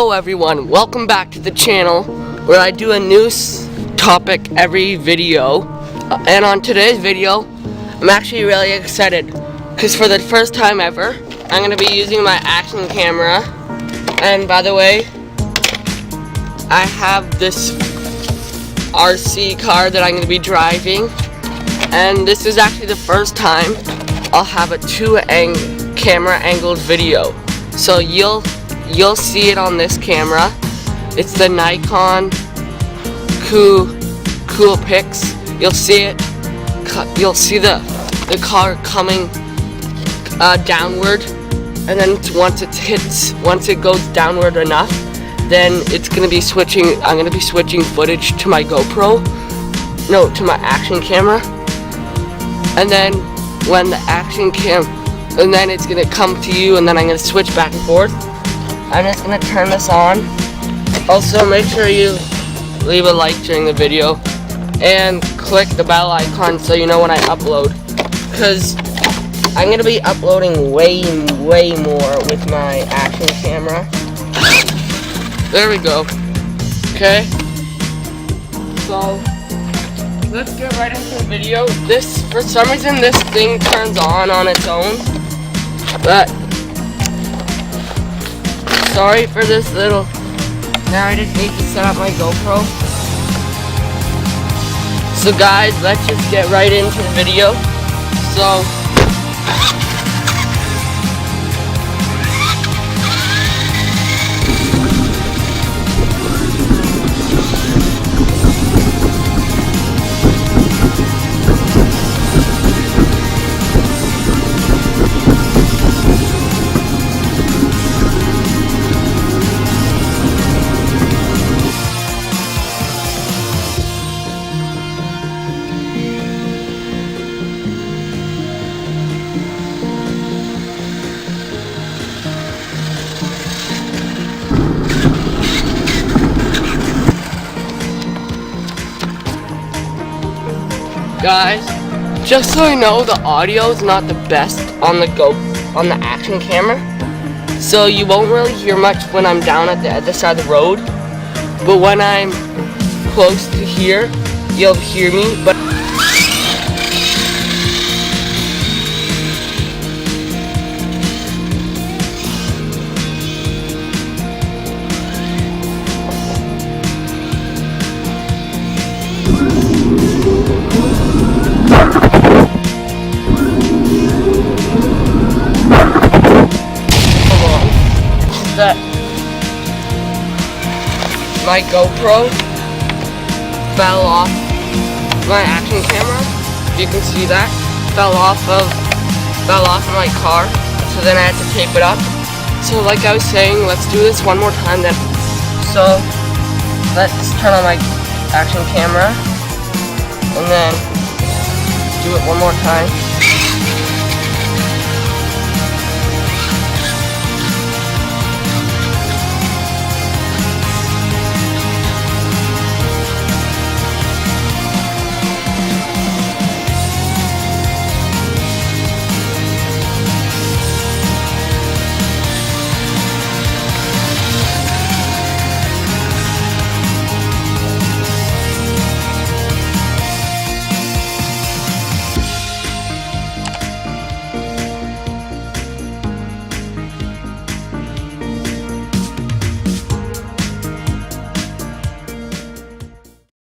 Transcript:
Hello everyone, welcome back to the channel where I do a news topic every video. And on today's video, I'm actually really excited because for the first time ever, I'm going to be using my action camera. And by the way, I have this RC car that I'm going to be driving. And this is actually the first time I'll have a camera angled video. So you'll see it on this camera. It's the Nikon Cool Pics. You'll see it. You'll see the car coming downward, and then once it goes downward enough, then it's gonna be switching. I'm gonna be switching footage to my GoPro, to my action camera, and then when the action cam, and then it's gonna come to you, and then I'm gonna switch back and forth. I'm just gonna turn this on. Also, make sure you leave a like during the video and click the bell icon so you know when I upload, because I'm gonna be uploading way more with my action camera. There we go. Okay, so let's get right into the video. For some reason this thing turns on its own, but sorry for this little. Now I just need to set up my GoPro. So guys, let's just get right into the video. So guys, just so you know, the audio is not the best on the action camera, so you won't really hear much when I'm down at the other side of the road. But when I'm close to here, you'll hear me. But that my GoPro fell off my action camera. You can see that fell off of my car. So then I had to tape it up. So like I was saying, let's do this one more time then. So let's turn on my action camera and then do it one more time.